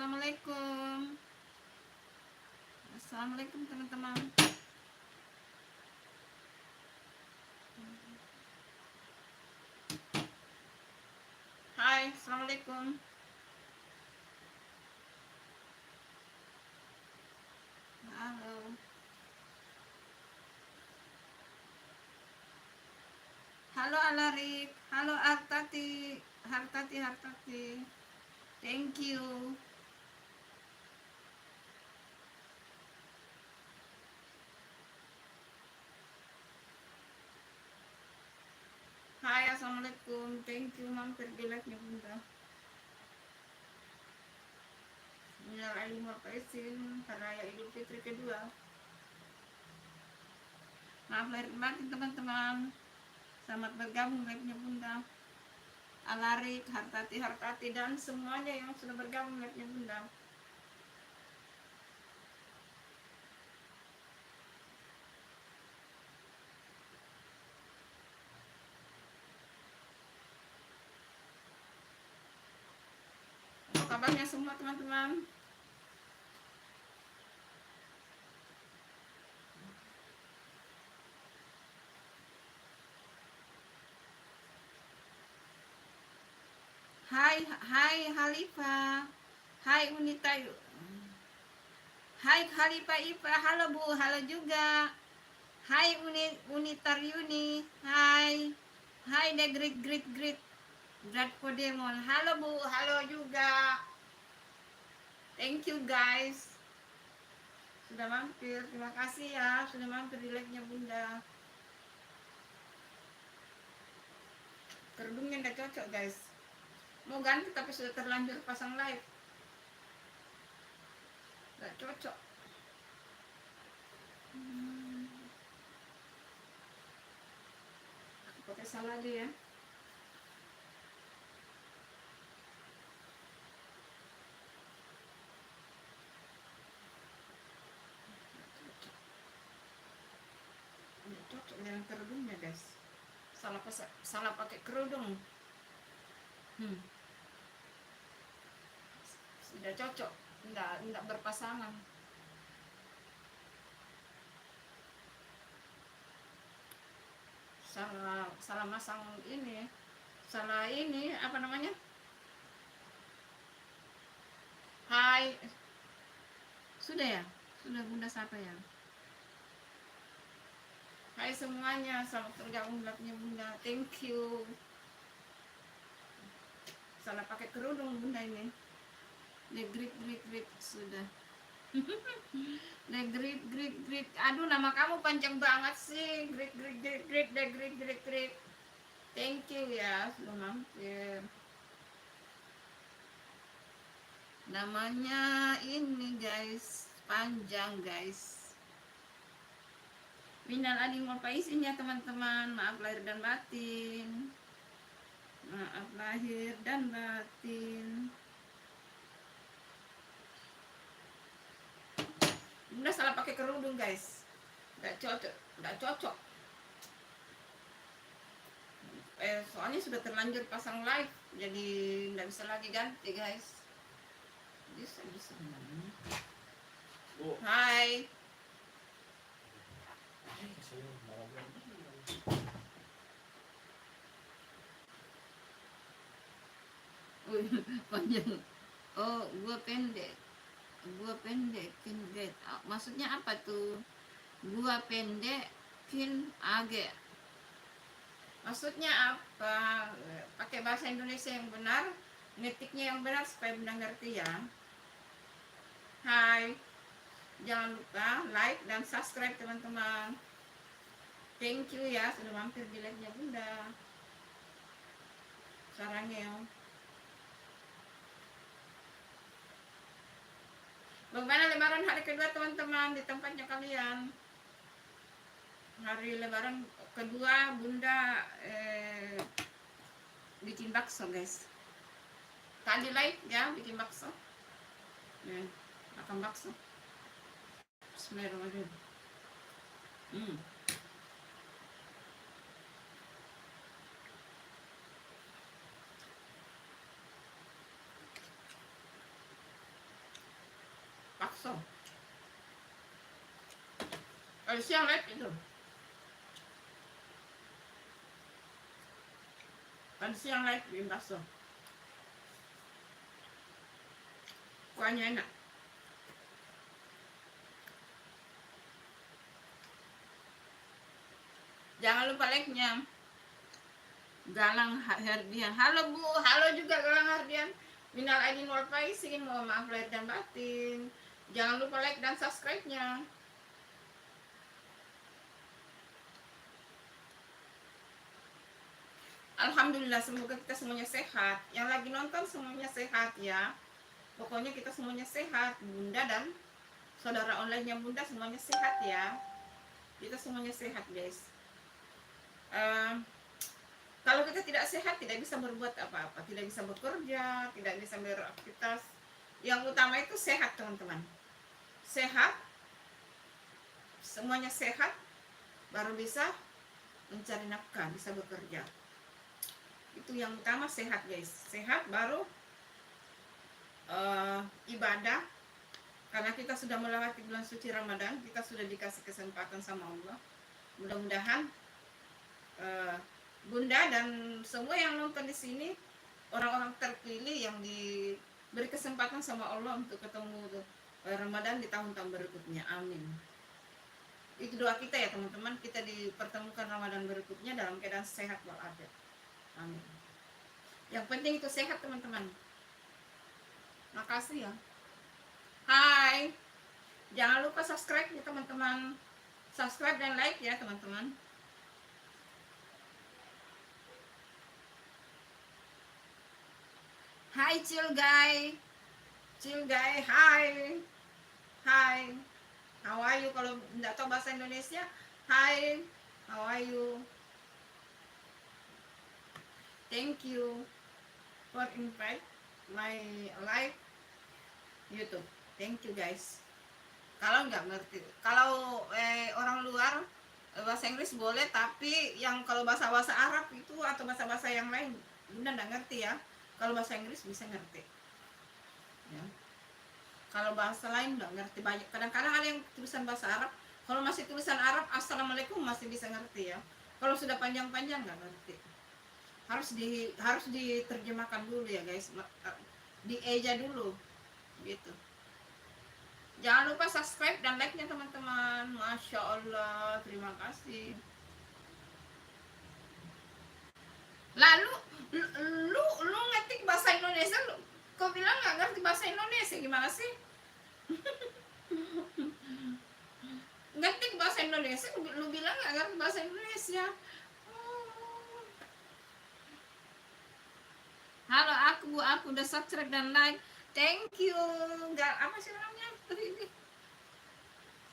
Assalamualaikum. Assalamualaikum teman-teman. Hai, assalamualaikum. Halo. Halo Alarik. Halo Hartati. Hartati. Thank you. Hai, assalamualaikum. Thank you mampir di live-nya Bunda. Minal aidin wal faizin, hari raya Idul Fitri kedua. Maaf lahir batin teman-teman. Selamat bergabung live-nya Bunda. Alarik, Hartati dan semuanya yang sudah bergabung live-nya Bunda. Apa kabarnya semua teman-teman? Hai Halifa. Hai Unita. Hai Halifa Ipa. Halo Bu, halo juga. Hai Unitar Yuni. Hai. Hai The Great Podemon. Halo Bu, halo juga. Thank you guys. Sudah mampir. Terima kasih ya sudah mampir di live-nya Bunda. Kerudungnya nggak cocok guys. Mau ganti tapi sudah terlanjur pasang live. Nggak cocok. Pakai salah aja ya. Nggak cocok dengan kerudungnya guys. Salah pakai kerudung. Sudah cocok, enggak berpasangan. Salah masang ini. Salah ini apa namanya? Hai. Sudah ya? Sudah Bunda sapa ya? Hai semuanya, selamat bergabung live-nya Bunda. Thank you. Salah pakai kerudung Bunda ini. The great sudah. The great. Aduh, nama kamu panjang banget sih. Great. The great. Thank you ya sudah mampir. Namanya ini guys, panjang guys. Minal aidin wal faizin ya teman-teman. Maaf lahir dan batin. Maaf lahir dan batin. Bunda salah pakai kerudung guys. Nggak cocok. Soalnya sudah terlanjur pasang live, jadi nggak bisa lagi ganti guys. Bisa. Hai. Panjang. Oh, gua pendek. Maksudnya apa tuh? Gua pendek, kin age. Maksudnya apa? Pakai bahasa Indonesia yang benar, ngetiknya yang benar supaya Bunda ngerti ya. Hai. Jangan lupa like dan subscribe teman-teman. Thank you ya sudah mampir di live-nya Bunda. Sarangnya. Bagaimana lebaran hari kedua teman-teman di tempatnya kalian? Hari lebaran kedua Bunda bikin bakso guys. Tadi live ya bikin bakso. Makan bakso. Bismillahirrahmanirrahim. bakso. Kalau siang live itu. Kan siang live bikin bakso. Kuahnya enak. Jangan lupa like-nya. Galang Herdian. Halo Bu, halo juga Galang Herdian. Minal aidin wal faizin, mohon maaf lahir dan batin. Jangan lupa like dan subscribe-nya. Alhamdulillah, semoga kita semuanya sehat. Yang lagi nonton semuanya sehat ya. Pokoknya kita semuanya sehat. Bunda dan saudara online-nya Bunda semuanya sehat ya. Kita semuanya sehat guys. Kalau kita tidak sehat, tidak bisa berbuat apa-apa, tidak bisa bekerja, tidak bisa beraktivitas. Yang utama itu sehat teman-teman. Sehat, semuanya sehat, baru bisa mencari nafkah, bisa bekerja. Itu yang utama, sehat guys. Sehat baru ibadah. Karena kita sudah melewati bulan suci Ramadan, kita sudah dikasih kesempatan sama Allah. Mudah-mudahan Bunda dan semua yang nonton di sini orang-orang terpilih yang diberi kesempatan sama Allah untuk ketemu Ramadan di tahun-tahun berikutnya. Amin. Itu doa kita ya teman-teman, kita dipertemukan Ramadan berikutnya dalam keadaan sehat walafiat. Amin. Yang penting itu sehat teman-teman. Makasih ya. Hai. Jangan lupa subscribe ya teman-teman. Subscribe dan like ya teman-teman. Hai chill guy, hai, how are you? Kalau nggak tahu bahasa Indonesia, hai, how are you? Thank you for invite my live YouTube. Thank you guys. Kalau nggak ngerti, kalau orang luar bahasa Inggris boleh, tapi yang kalau bahasa Arab itu atau bahasa yang lain, Bunda nggak ngerti ya. Kalau bahasa Inggris bisa ngerti ya. Kalau bahasa lain nggak ngerti banyak. Kadang-kadang ada yang tulisan bahasa Arab, kalau masih tulisan Arab assalamualaikum masih bisa ngerti ya. Kalau sudah panjang-panjang nggak ngerti. Harus diterjemahkan dulu ya guys, dieja dulu gitu. Jangan lupa subscribe dan like-nya teman-teman. Masya Allah, terima kasih. Lalu lu ngetik bahasa Indonesia, kau bilang nggak ngerti bahasa Indonesia, gimana sih? Ngetik bahasa Indonesia, lu bilang nggak ngerti bahasa Indonesia. Halo aku udah subscribe dan like. Thank you. Apa sih namanya?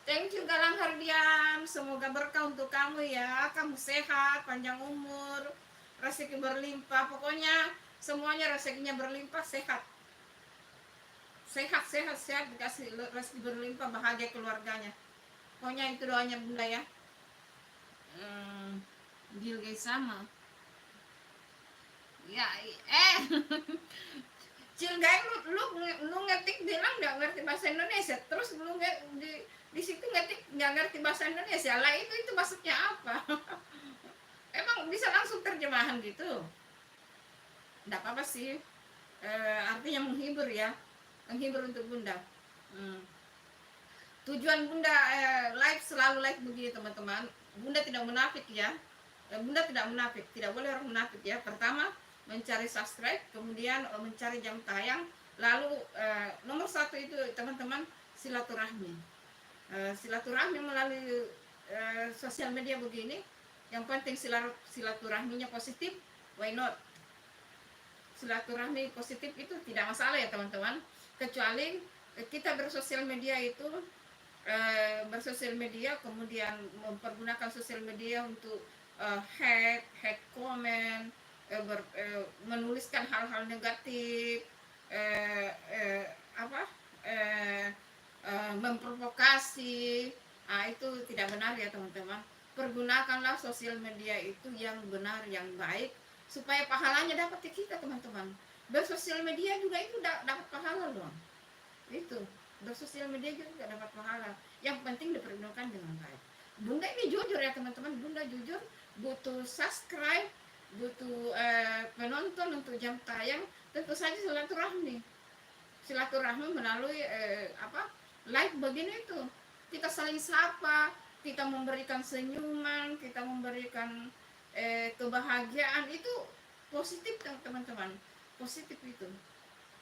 Thank you Galang Hardian. Semoga berkah untuk kamu ya. Kamu sehat, panjang umur, rezeki berlimpah. Pokoknya semuanya rezekinya berlimpah, sehat. Sehat, dikasih rezeki berlimpah, bahagia keluarganya. Pokoknya itu doanya Bunda ya. Deal guys sama. Ya, Cilgai lu ngetik bilang nggak ngerti bahasa Indonesia, terus lu di situ ngetik nggak ngerti bahasa Indonesia lah, itu maksudnya apa? Emang bisa langsung terjemahan gitu? Nggak apa-apa sih, artinya menghibur ya, menghibur untuk Bunda. Tujuan Bunda live selalu live begini teman-teman. Bunda tidak munafik ya, Bunda tidak munafik, tidak boleh orang munafik ya. Pertama mencari subscribe, kemudian mencari jam tayang, lalu nomor satu itu teman-teman silaturahmi. Silaturahmi melalui sosial media begini, yang penting silaturahminya positif, why not? Silaturahmi positif itu tidak masalah ya teman-teman, kecuali kita bersosial media itu bersosial media kemudian mempergunakan sosial media untuk hack komen, menuliskan hal-hal negatif, memprovokasi. Itu tidak benar ya teman-teman. Pergunakanlah sosial media itu yang benar, yang baik, supaya pahalanya dapat ke kita teman-teman. Bersosial media juga itu dapat pahala loh. Itu bersosial media juga dapat pahala. Yang penting dipergunakan dengan baik. Bunda ini jujur ya teman-teman, Bunda jujur, butuh subscribe, butuh penonton untuk jam tayang, tentu saja silaturahmi melalui like begini itu, kita saling sapa, kita memberikan senyuman, kita memberikan kebahagiaan, itu positif teman-teman, positif itu,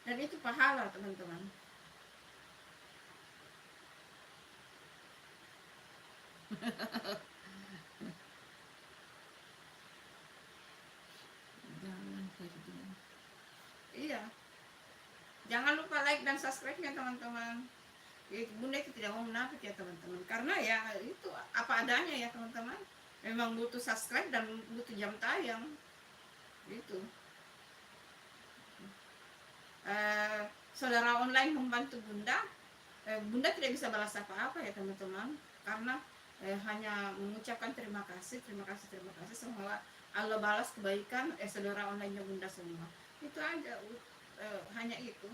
dan itu pahala teman-teman. Iya, jangan lupa like dan subscribe-nya teman-teman. Bunda itu tidak mau menafik ya teman-teman, karena ya itu apa adanya ya teman-teman, memang butuh subscribe dan butuh jam tayang itu. Saudara online membantu Bunda, Bunda tidak bisa balas apa-apa ya teman-teman, karena hanya mengucapkan terima kasih, semoga Allah balas kebaikan saudara online-nya Bunda semua, itu aja, hanya itu.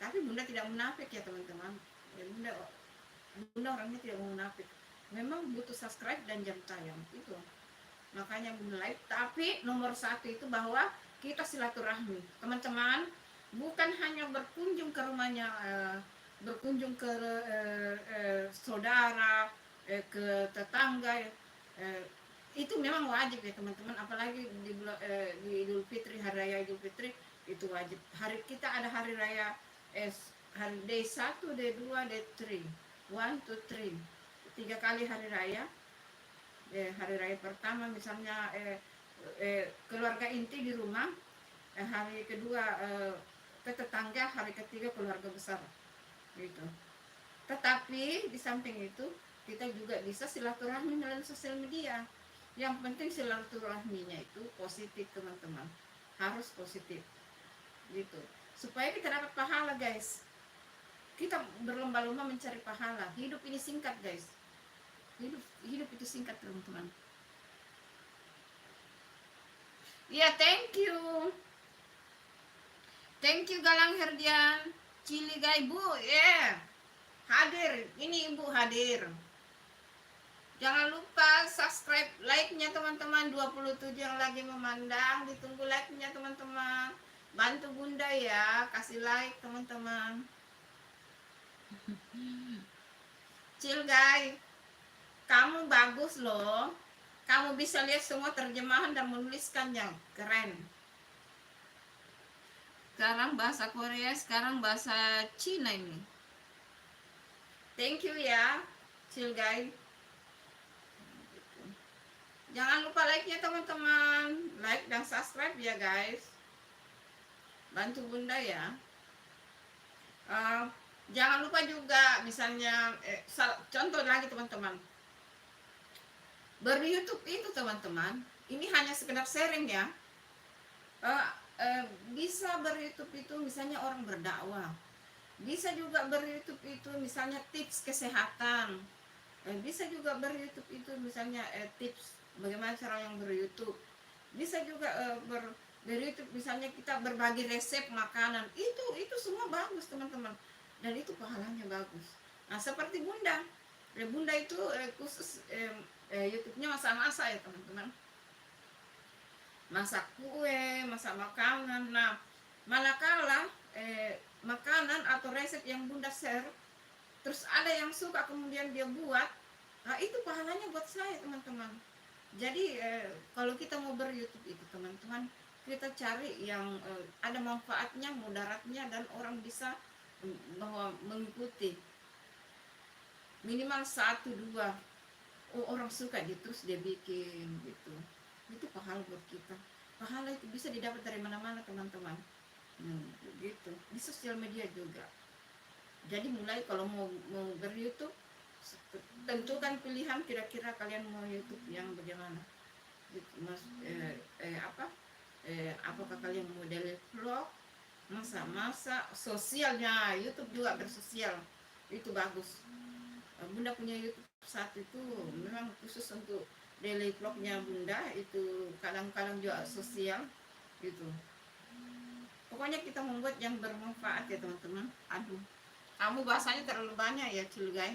Tapi Bunda tidak munafik ya teman-teman, Bunda orangnya tidak mau munafik, memang butuh subscribe dan jam tayang itu, makanya Bunda live. Tapi nomor satu itu bahwa kita silaturahmi teman-teman, bukan hanya berkunjung ke rumahnya, berkunjung ke saudara, ke tetangga, itu memang wajib ya teman-teman, apalagi di Idul Fitri, hari raya Idul Fitri itu wajib. Kita ada hari raya, hari day 1, day 2, day 3, 1, 2, 3, 3 kali hari raya. Hari raya pertama misalnya keluarga inti di rumah, hari kedua ke tetangga, hari ketiga keluarga besar gitu. Tetapi di samping itu kita juga bisa silaturahmi melalui sosial media. Yang penting silaturahminya itu positif teman-teman, harus positif gitu, supaya kita dapat pahala guys. Kita berlomba-lomba mencari pahala. Hidup ini singkat guys, hidup itu singkat teman-teman. Ya, thank you Galang Herdian Ciligai Bu, hadir, ini Ibu hadir. Jangan lupa subscribe, like-nya teman-teman, 27 yang lagi memandang, ditunggu like-nya teman-teman. Bantu Bunda ya, kasih like teman-teman. Cilgai, kamu bagus loh, kamu bisa lihat semua terjemahan dan menuliskannya, keren. Sekarang bahasa Korea, sekarang bahasa Cina ini. Thank you ya Cilgai. Jangan lupa like-nya teman-teman, like dan subscribe ya guys, bantu Bunda ya. Jangan lupa juga misalnya contoh lagi teman-teman, ber-YouTube itu teman-teman, ini hanya sekedar sharing ya. Bisa ber-YouTube itu misalnya orang berdakwah, bisa juga ber-YouTube itu misalnya tips kesehatan, bisa juga ber-YouTube itu misalnya tips bagaimana cara yang ber-YouTube, bisa juga ber-YouTube misalnya kita berbagi resep makanan, itu semua bagus teman-teman, dan itu pahalanya bagus. Nah seperti Bunda itu khusus YouTube-nya masak-masak ya teman-teman, masak kue, masak makanan. Nah manakala makanan atau resep yang Bunda share, terus ada yang suka kemudian dia buat, nah itu pahalanya buat saya teman-teman. Jadi kalau kita mau ber-YouTube itu teman-teman, kita cari yang ada manfaatnya, mudaratnya, dan orang bisa bahwa mengikuti minimal 1-2 orang suka gitu, terus dia bikin gitu. Itu pahala buat kita. Pahala itu bisa didapat dari mana-mana teman-teman. Gitu. Di sosial media juga. Jadi mulai kalau mau ber-YouTube, tentukan pilihan kira-kira kalian mau YouTube yang bagaimana. Apakah kalian mau daily vlog, masa-masa sosialnya, YouTube juga bersosial, itu bagus. Bunda punya YouTube saat itu memang khusus untuk daily vlognya Bunda, itu kadang-kadang juga sosial gitu. Pokoknya kita membuat yang bermanfaat ya teman-teman. Kamu bahasanya terlalu banyak ya, Cilgai.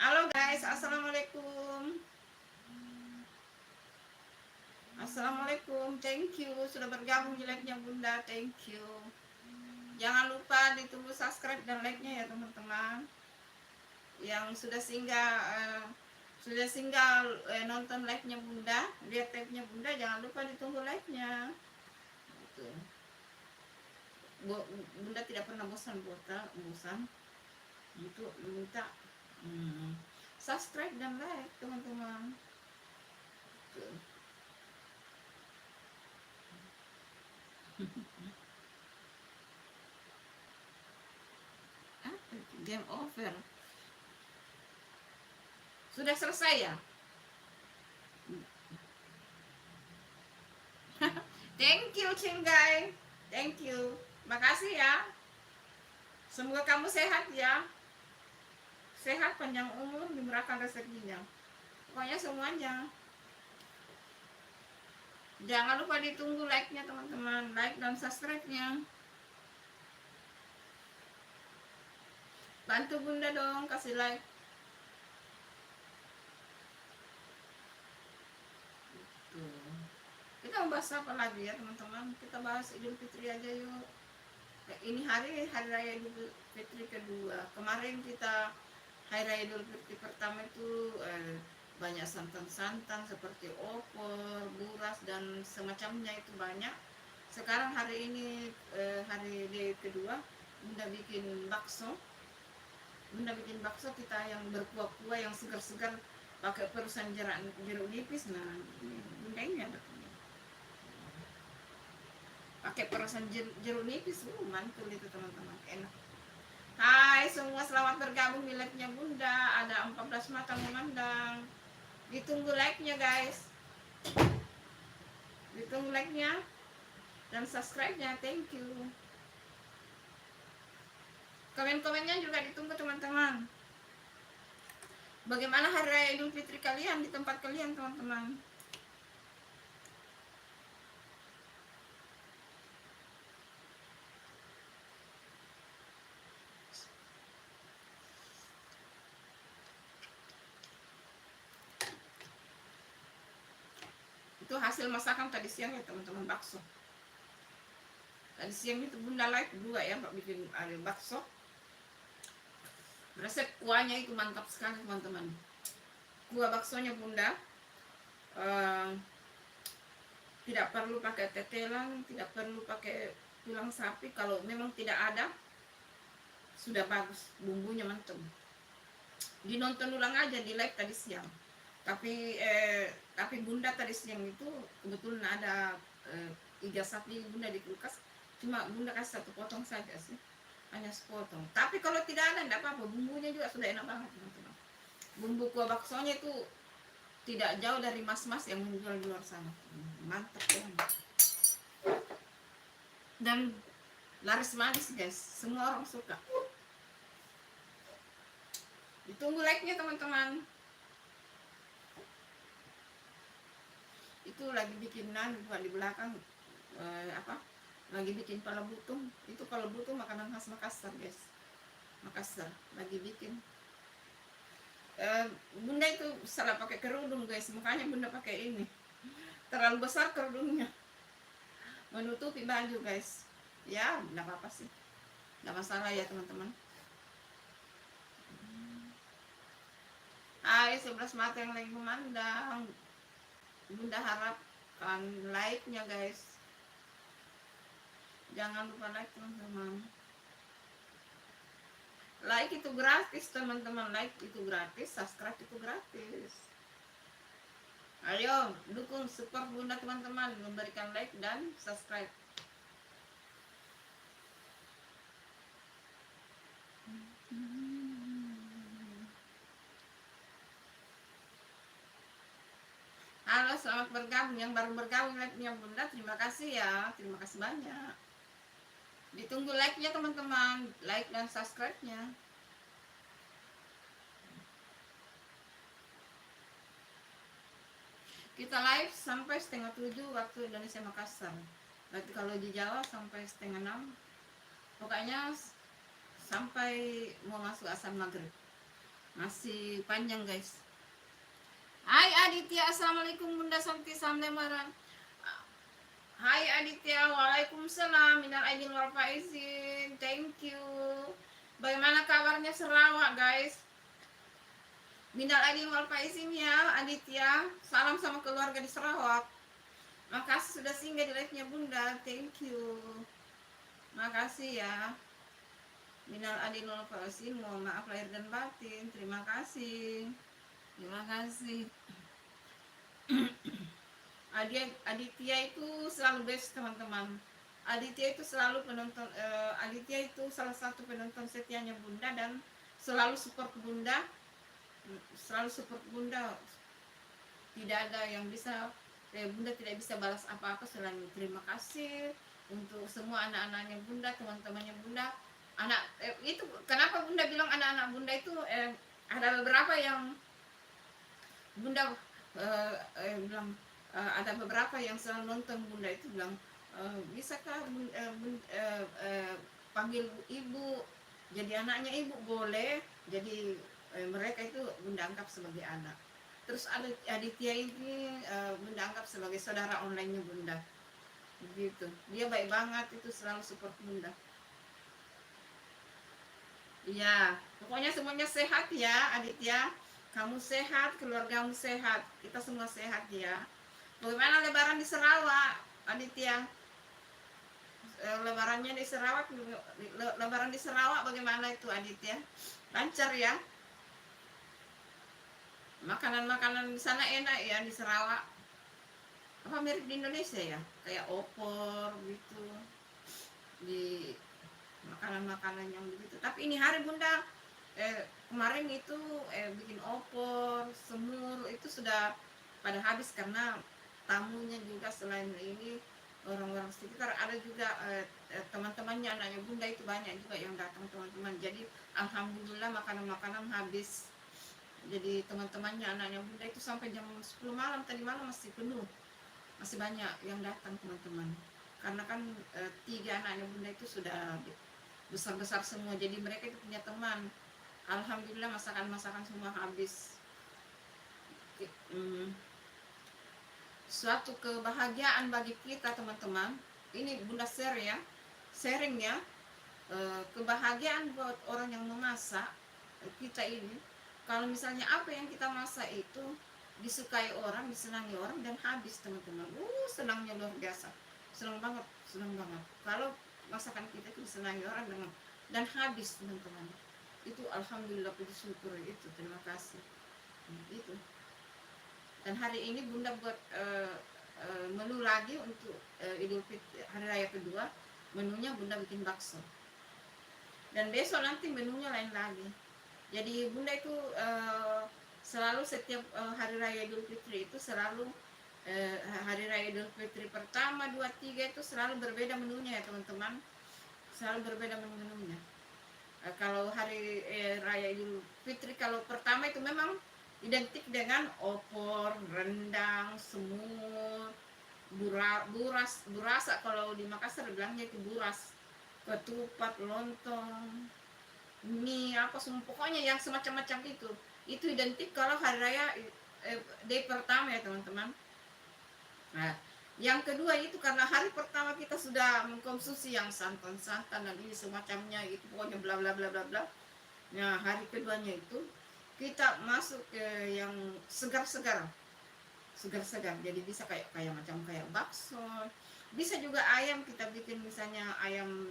Halo guys, assalamualaikum. Assalamualaikum, thank you sudah bergabung di live-nya Bunda, thank you. Jangan lupa ditunggu subscribe dan like-nya ya teman-teman. Yang sudah singgah nonton live-nya Bunda, lihat live-nya Bunda, jangan lupa ditunggu like-nya. Gitu. Bunda tidak pernah bosan itu minta subscribe dan like teman-teman. Game over. Sudah selesai ya? Thank you Cinggai. Thank you. Makasih ya. Semoga kamu sehat ya. Sehat, panjang umur, dimurahkan rezekinya. Pokoknya semuanya. Jangan lupa ditunggu like-nya teman-teman. Like dan subscribe-nya. Bantu Bunda dong, kasih like. Kita membahas apa lagi ya teman-teman? Kita bahas Idul Fitri aja yuk. Ini hari raya Idul Fitri kedua. Kemarin kita hari raya Idul Fitri pertama itu banyak santan-santan seperti opor, buras dan semacamnya itu banyak. Sekarang hari ini hari kedua, Bunda bikin bakso. Bunda bikin bakso kita yang berkuah-kuah, yang segar-segar, pakai perusan jeruk nipis. Nah, Bunda ini ada pakai perusan jeruk nipis, mantul itu teman-teman, enak. Hai semua, selamat bergabung di live-nya Bunda. Ada 14 mata memandang. Ditunggu like-nya guys. Ditunggu like-nya dan subscribe-nya, thank you. Komen-komennya juga ditunggu teman-teman. Bagaimana hari raya Idul Fitri kalian di tempat kalian teman-teman? Itu hasil masakan tadi siang ya teman-teman, bakso. Tadi siang itu Bunda live 2 ya, bikin bakso. Resep kuahnya itu mantap sekali teman-teman. Kuah baksonya Bunda tidak perlu pakai tetelan, tidak perlu pakai tulang sapi. Kalau memang tidak ada, sudah bagus, bumbunya mantap. Dinonton ulang aja di live tadi siang. Tapi Bunda tadi siang itu kebetulan ada iga sapi Bunda di kulkas. Cuma Bunda kasih 1 potong saja sih, hanya sepotong. Tapi kalau tidak ada, tidak apa-apa, bumbunya juga sudah enak banget teman-teman. Bumbu kuah baksonya itu tidak jauh dari mas-mas yang menjual di luar sana. Mantap banget. Dan laris manis guys, semua orang suka. Ditunggu like-nya teman-teman. Itu lagi bikin buat di belakang lagi bikin pala butung. Itu pala butung makanan khas Makassar guys. Makassar lagi bikin. Bunda itu salah pakai kerudung guys, makanya Bunda pakai ini. Terlalu besar kerudungnya, menutupi baju guys. Ya tidak apa-apa sih, tidak masalah ya teman-teman. Hai 11 mata yang lagi memandang. Bunda harapkan like-nya guys. Jangan lupa like teman-teman. Like itu gratis teman-teman, like itu gratis, subscribe itu gratis. Ayo dukung, support Bunda teman-teman, memberikan like dan subscribe. Halo, selamat bergabung. Yang baru bergabung like-nya Bunda, terima kasih ya, terima kasih banyak. Ditunggu like-nya teman-teman, like dan subscribe-nya. Kita live sampai 6:30 waktu Indonesia Makassar. Berarti kalau di Jawa sampai 5:30. Pokoknya sampai mau masuk asar maghrib. Masih panjang guys. Hai Aditya, assalamualaikum Bunda Santi, salam lemaran. Hai Aditya, waalaikumsalam, minal aidin wal faizin, thank you. Bagaimana kabarnya Sarawak guys? Minal aidin wal faizin ya Aditya, salam sama keluarga di Sarawak. Makasih sudah singgah di live-nya Bunda, thank you. Makasih ya. Minal aidin wal faizin, mohon maaf lahir dan batin, terima kasih. Terima kasih. Aditya itu selalu best teman-teman. Aditya itu selalu penonton, Aditya itu salah satu penonton setianya Bunda dan selalu support Bunda, selalu support Bunda. Tidak ada yang bisa, Bunda tidak bisa balas apa-apa selain terima kasih untuk semua anak-anaknya Bunda, teman-temannya Bunda. Itu kenapa Bunda bilang anak-anak Bunda itu ada beberapa yang Bunda bilang ada beberapa yang selalu nonton Bunda itu bilang bisakah panggil ibu, jadi anaknya ibu boleh, jadi mereka itu Bunda anggap sebagai anak. Terus ada Aditya ini Bunda anggap sebagai saudara online-nya Bunda, begitu. Dia baik banget, itu selalu support Bunda. Iya, pokoknya semuanya sehat ya Aditya. Kamu sehat, keluargamu sehat, kita semua sehat ya. Bagaimana lebaran di Sarawak, Aditya? Lebarannya di Sarawak, lebaran di Sarawak bagaimana itu Aditya? Lancar ya? Makanan-makanan di sana enak ya di Sarawak? Apa mirip di Indonesia ya? Kayak opor gitu, di makanan-makanan yang begitu. Tapi ini hari Bunda kemarin itu bikin opor, semur itu sudah pada habis karena tamunya juga selain ini orang-orang sekitar ada juga teman-temannya anaknya Bunda itu banyak juga yang datang teman-teman. Jadi alhamdulillah makanan-makanan habis. Jadi teman-temannya anaknya Bunda itu sampai jam 10 malam tadi malam masih penuh. Masih banyak yang datang teman-teman. Karena kan 3 anaknya Bunda itu sudah besar-besar semua. Jadi mereka itu punya teman. Alhamdulillah masakan-masakan semua habis. Suatu kebahagiaan bagi kita teman-teman. Ini Bunda share ya, sharing ya, kebahagiaan buat orang yang memasak kita ini. Kalau misalnya apa yang kita masak itu disukai orang, disenangi orang dan habis teman-teman, senangnya luar biasa, senang banget, senang banget. Kalau masakan kita itu disenangi orang dan habis teman-teman, itu alhamdulillah puji syukur itu, terima kasih itu. Dan hari ini Bunda buat menu lagi untuk Idul Fitri hari raya kedua. Menunya Bunda bikin bakso. Dan besok nanti menunya lain lagi. Jadi Bunda itu selalu setiap hari raya Idul Fitri itu selalu hari raya Idul Fitri pertama, 2, 3 itu selalu berbeda menunya ya teman-teman. Selalu berbeda menu-menunya. Kalau hari raya Idul Fitri kalau pertama itu memang identik dengan opor, rendang, semur, burasa kalau di Makassar bilangnya itu buras, ketupat, lontong, mie apa semua pokoknya yang semacam-macam itu identik kalau hari raya day pertama ya teman-teman. Nah, yang kedua itu karena hari pertama kita sudah mengkonsumsi yang santan-santan dan ini semacamnya itu pokoknya bla bla bla bla bla. Nah, hari keduanya itu kita masuk ke yang segar-segar, jadi bisa kayak macam kayak bakso, bisa juga ayam kita bikin misalnya ayam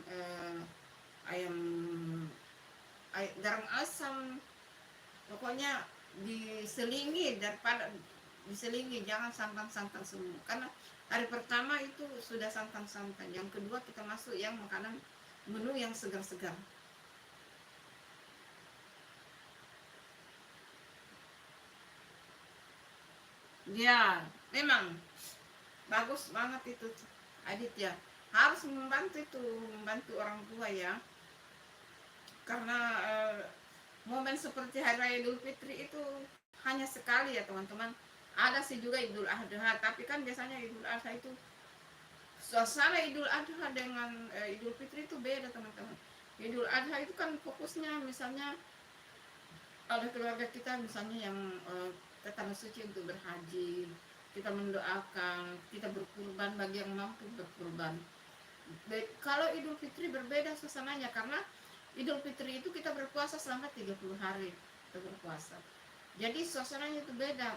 garam asam, pokoknya diselingi, daripada diselingi jangan santan-santan semua karena hari pertama itu sudah santan-santan. Yang kedua kita masuk yang makanan menu yang segar-segar. Ya, memang bagus banget itu Aditya. Harus membantu orang tua ya. Karena momen seperti hari raya Idul Fitri itu hanya sekali ya teman-teman. Ada sih juga Idul Adha, tapi kan biasanya Idul Adha itu suasana Idul Adha dengan Idul Fitri itu beda teman-teman. Idul Adha itu kan fokusnya misalnya ada keluarga kita misalnya yang ke tanah suci untuk berhaji, kita mendoakan, kita berkurban bagi yang mampu berkurban. Kalau Idul Fitri berbeda suasananya karena Idul Fitri itu kita berpuasa selama 30 hari kita berpuasa. Jadi suasananya itu beda.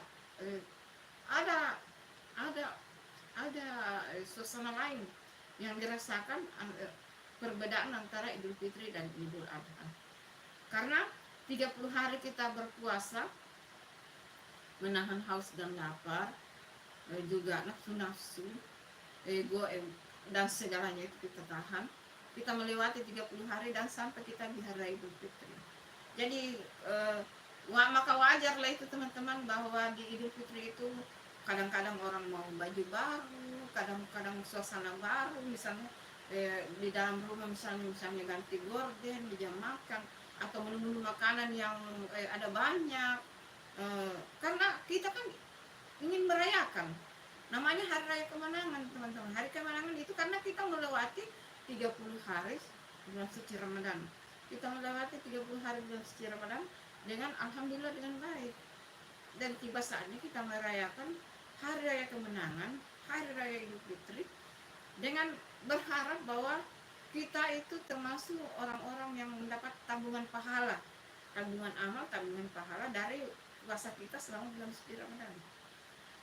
Ada ada ada suasana lain yang dirasakan perbedaan antara Idul Fitri dan Idul Adha. Karena 30 hari kita berpuasa menahan haus dan lapar, juga nafsu-nafsu, ego, dan segalanya itu kita tahan. Kita melewati 30 hari dan sampai kita di hari Idul Fitri. Jadi maka wajar lah itu teman-teman bahwa di Idul Fitri itu kadang-kadang orang mau baju baru, kadang-kadang suasana baru, misalnya di dalam rumah misalnya ganti gorden di jam makan atau menu-menu makanan yang ada banyak, karena kita kan ingin merayakan namanya hari raya kemenangan teman-teman. Hari kemenangan itu karena kita melewati 30 hari bulan suci Ramadan. Kita melewati 30 hari bulan suci Ramadan dengan alhamdulillah dengan baik. Dan tiba saatnya kita merayakan hari raya kemenangan, hari raya Idul Fitri, dengan berharap bahwa kita itu termasuk orang-orang yang mendapat tabungan pahala, tabungan amal, tabungan pahala dari puasa kita selama bulan suci Ramadan.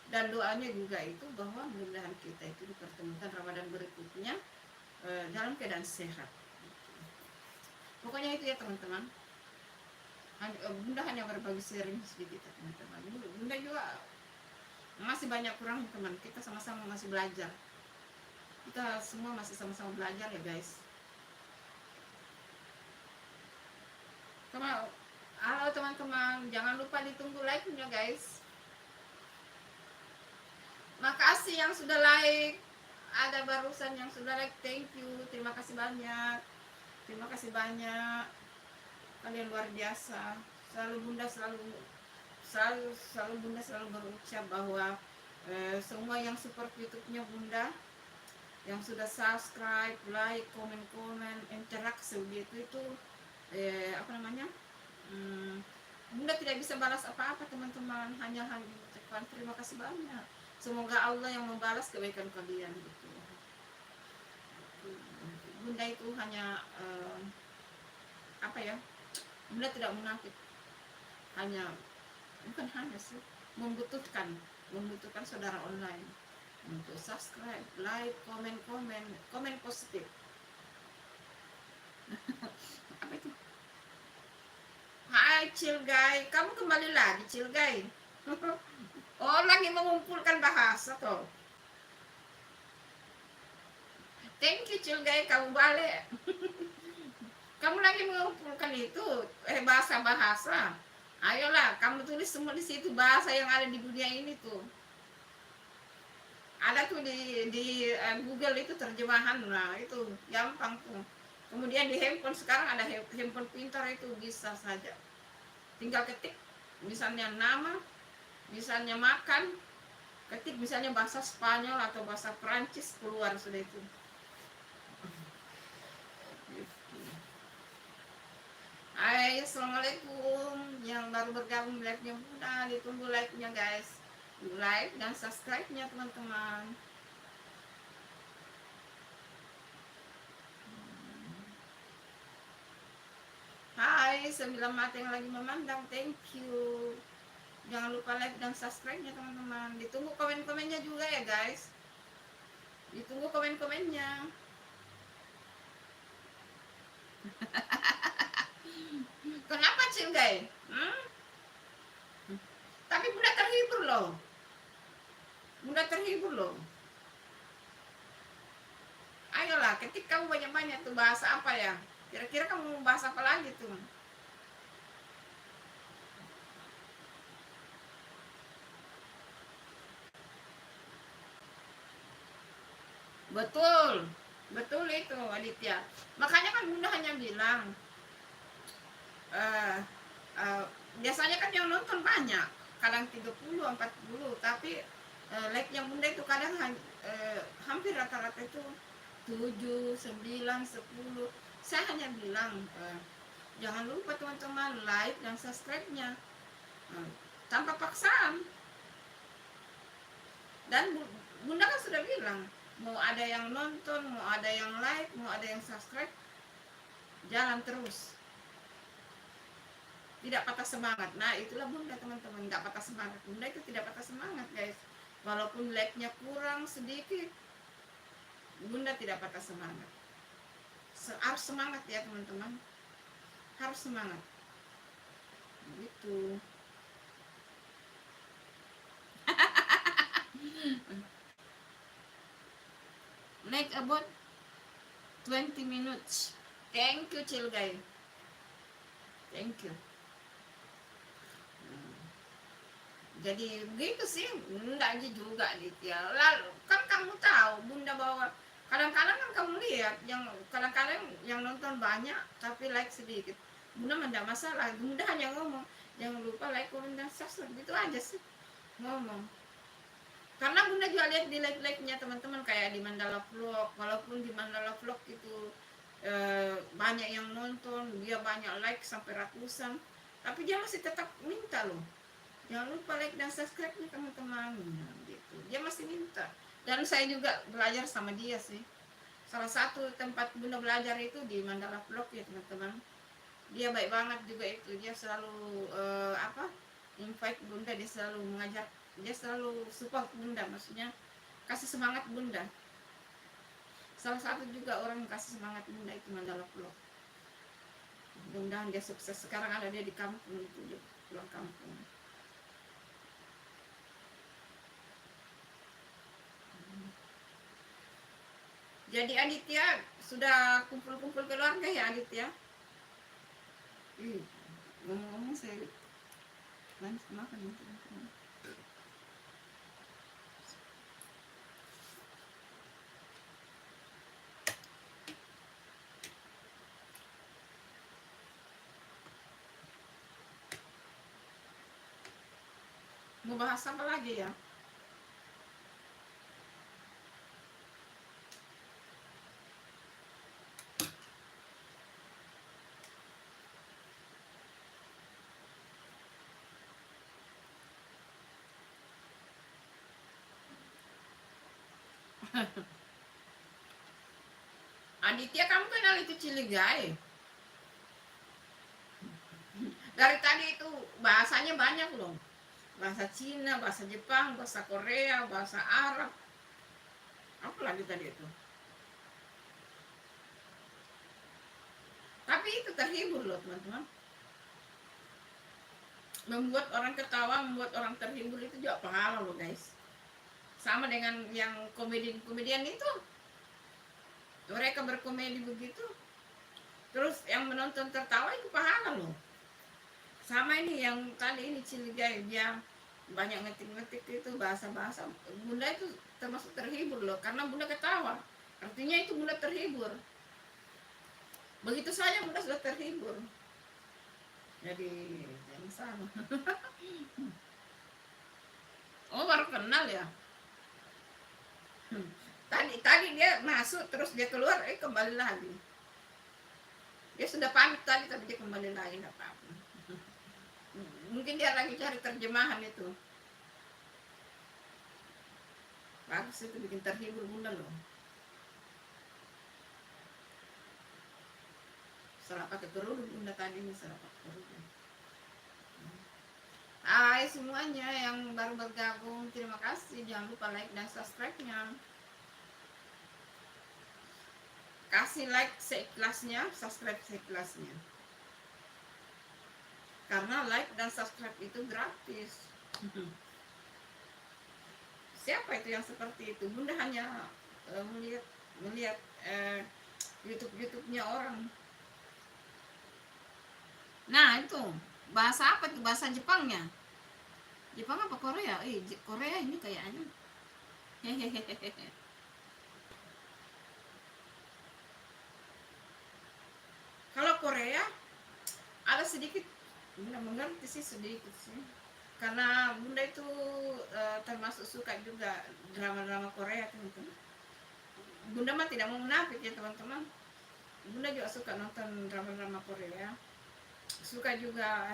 Dan doanya juga itu bahwa mudah-mudahan kita itu dipertemukan Ramadan berikutnya dalam keadaan sehat. Pokoknya itu ya teman-teman. Bunda hanya berbagi sharing sedikit ya teman-teman. Bunda juga masih banyak kurang teman. Kita sama-sama masih belajar. Kita semua masih sama-sama belajar ya guys. Halo teman-teman, jangan lupa ditunggu like-nya guys. Makasih yang sudah like. Ada barusan yang sudah like, thank you. Terima kasih banyak. Terima kasih banyak. Kalian luar biasa. Selalu Bunda Bunda selalu berucap bahwa semua yang support YouTube-nya Bunda, yang sudah subscribe, like, komen, interaksi gitu itu Bunda tidak bisa balas apa-apa teman-teman, hanya mengucapkan terima kasih banyak. Semoga Allah yang membalas kebaikan kalian gitu. Bunda itu hanya Bunda tidak munafik, bukan hanya sih, membutuhkan saudara online untuk subscribe, like, komen positif. Apa itu? Hai Cilgai, kamu kembali lagi Cilgai. Oh, lagi mengumpulkan bahasa toh. Thank you Cilgai, kamu balik. Kamu lagi mengumpulkan itu bahasa-bahasa. Ayolah, kamu tulis semua di situ bahasa yang ada di dunia ini tuh. Ada tuh di Google itu terjemahan, nah itu gampang tuh. Kemudian di handphone sekarang ada handphone pintar itu bisa saja. Tinggal ketik misalnya nama, misalnya makan, ketik misalnya bahasa Spanyol atau bahasa Perancis, keluar sudah itu. Hai, assalamualaikum. Yang baru bergabung like-nya Bunda, ditunggu like-nya guys. Like dan subscribe-nya teman-teman. Hai, 9 mata yang lagi memandang, thank you. Jangan lupa like dan subscribe-nya teman-teman. Ditunggu komen-komennya juga ya guys. Ditunggu komen-komennya. Kenapa Cilgai? Tapi Bunda terhibur loh. Ayolah, ketik kamu banyak-banyak tuh bahasa apa ya? Kira-kira kamu mau bahas apa lagi tuh? Betul itu Aditya. Makanya kan Bunda hanya bilang biasanya kan yang nonton banyak, kadang 30, 40, tapi like yang Bunda itu kadang hampir rata-rata itu 7, 9, 10. Saya hanya bilang jangan lupa teman-teman like dan subscribe-nya tanpa paksaan. Dan Bunda kan sudah bilang, mau ada yang nonton, mau ada yang like, mau ada yang subscribe, jalan terus, tidak patah semangat. Nah itulah Bunda teman-teman, nggak patah semangat. Bunda itu tidak patah semangat guys, walaupun like-nya kurang sedikit, Bunda tidak patah semangat. Harus semangat ya teman-teman, harus semangat gitu. Like about 20 minutes. Thank you Cilgay, thank you. Jadi begitu sih, enggak aja juga Ditya. Lalu kan kamu tahu Bunda bawa, kadang-kadang kan kamu lihat yang kadang-kadang yang nonton banyak tapi like sedikit. Bunda enggak masalah, Bunda hanya ngomong jangan lupa like, komen dan subscribe, gitu aja sih ngomong. Karena Bunda juga lihat di like-nya teman-teman kayak di Mandala Vlog, walaupun di Mandala Vlog itu banyak yang nonton, dia banyak like sampai ratusan, tapi dia masih tetap minta loh, jangan lupa like dan subscribe nih teman-teman, gitu. Dia masih minta. Dan saya juga belajar sama dia sih. Salah satu tempat Bunda belajar itu di Mandala Vlog ya teman-teman. Dia baik banget juga itu. Dia selalu invite Bunda, dia selalu mengajar, dia selalu support Bunda, maksudnya kasih semangat Bunda. Salah satu juga orang yang kasih semangat Bunda itu Mandala Vlog. Mudah-mudahan dia sukses. Sekarang ada dia di kampung itu, dia pulang kampung. Jadi Aditya sudah kumpul-kumpul keluarga ya Aditya? Ngomong-ngomong saya makan itu. Mau bahas apa lagi ya? Aditya, kamu kenal itu Ciligai? Dari tadi itu bahasanya banyak loh. Bahasa Cina, bahasa Jepang, bahasa Korea, bahasa Arab. Apa lagi tadi itu? Tapi itu terhibur loh teman-teman. Membuat orang ketawa, membuat orang terhibur itu juga pahala loh guys. Sama dengan yang komedian itu. Mereka berkomedi begitu, terus yang menonton tertawa itu pahala loh. Sama ini yang tadi ini Ciligai, dia banyak ngetik-ngetik itu bahasa-bahasa. Bunda itu termasuk terhibur loh, karena Bunda ketawa. Artinya itu Bunda terhibur. Begitu saja Bunda sudah terhibur. Jadi jangan sama. Oh baru kenal ya? Tadi dia masuk terus dia keluar, kembali lagi. Dia sudah pamit tadi tapi dia kembali lagi, enggak apa-apa. Mungkin dia lagi cari terjemahan itu. Bagus itu, bikin terhibur Bunda loh. Salah pakai kerudung Bunda tadi ini, salah pakai kerudung. Hai semuanya yang baru bergabung, terima kasih. Jangan lupa like dan subscribe-nya. Kasih like seikhlasnya, subscribe seikhlasnya. Karena like dan subscribe itu gratis. Siapa itu yang seperti itu? Bunda hanya melihat YouTube-nya orang. Nah itu bahasa apa tuh? Bahasa Jepangnya? Jepang apa Korea? Korea ini kayaknya. Hehehe. Kalau Korea ada sedikit, Bunda mengerti sih sedikit sih. Karena Bunda itu termasuk suka juga drama-drama Korea teman-teman. Bunda mah tidak mau munafik ya teman-teman. Bunda juga suka nonton drama-drama Korea, suka juga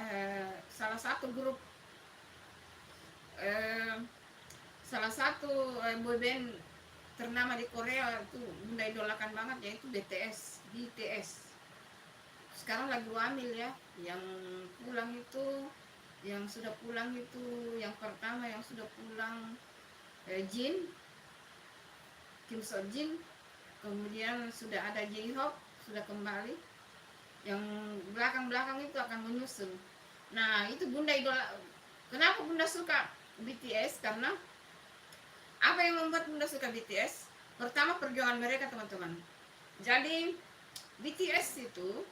salah satu grup eh, salah satu boyband ternama di Korea itu Bunda idolakan banget, yaitu BTS. Sekarang lagi wamil ya, yang pulang itu, yang sudah pulang itu, yang pertama yang sudah pulang Jin, Kim So Jin, kemudian sudah ada J-Hope sudah kembali, yang belakang-belakang itu akan menyusul. Nah itu Bunda idola. Kenapa Bunda suka BTS? Karena apa yang membuat Bunda suka BTS? Pertama, perjuangan mereka, teman-teman. Jadi BTS itu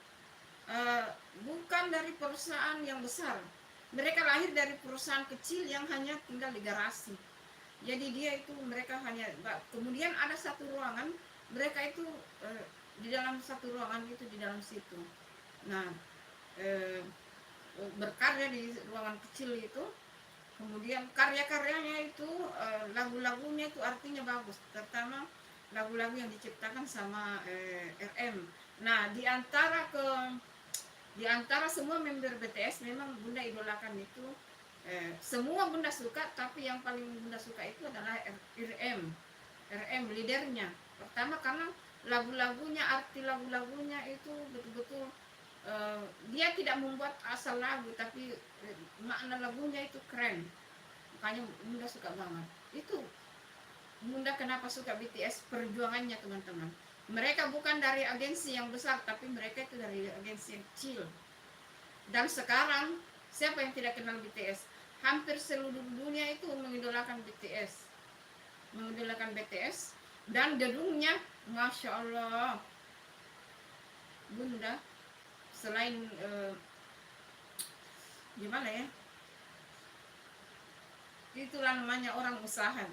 uh, bukan dari perusahaan yang besar. Mereka lahir dari perusahaan kecil yang hanya tinggal di garasi. Jadi dia itu, mereka hanya, kemudian ada satu ruangan, mereka itu di dalam satu ruangan itu, di dalam situ. Nah, berkarya di ruangan kecil itu. Kemudian karya-karyanya itu, lagu-lagunya itu artinya bagus, terutama lagu-lagu yang diciptakan sama RM. Nah, di antara semua member BTS memang Bunda idolakan itu, semua Bunda suka, tapi yang paling Bunda suka itu adalah RM leadernya. Pertama karena lagu-lagunya, arti lagu-lagunya itu betul-betul dia tidak membuat asal lagu, tapi makna lagunya itu keren. Makanya Bunda suka banget. Itu Bunda kenapa suka BTS, perjuangannya, teman-teman. Mereka bukan dari agensi yang besar, tapi mereka itu dari agensi yang kecil. Dan sekarang siapa yang tidak kenal BTS? Hampir seluruh dunia itu mengidolakan BTS. Mengidolakan BTS, dan gedungnya Masya Allah Bunda, selain gimana ya, itulah namanya orang usaha,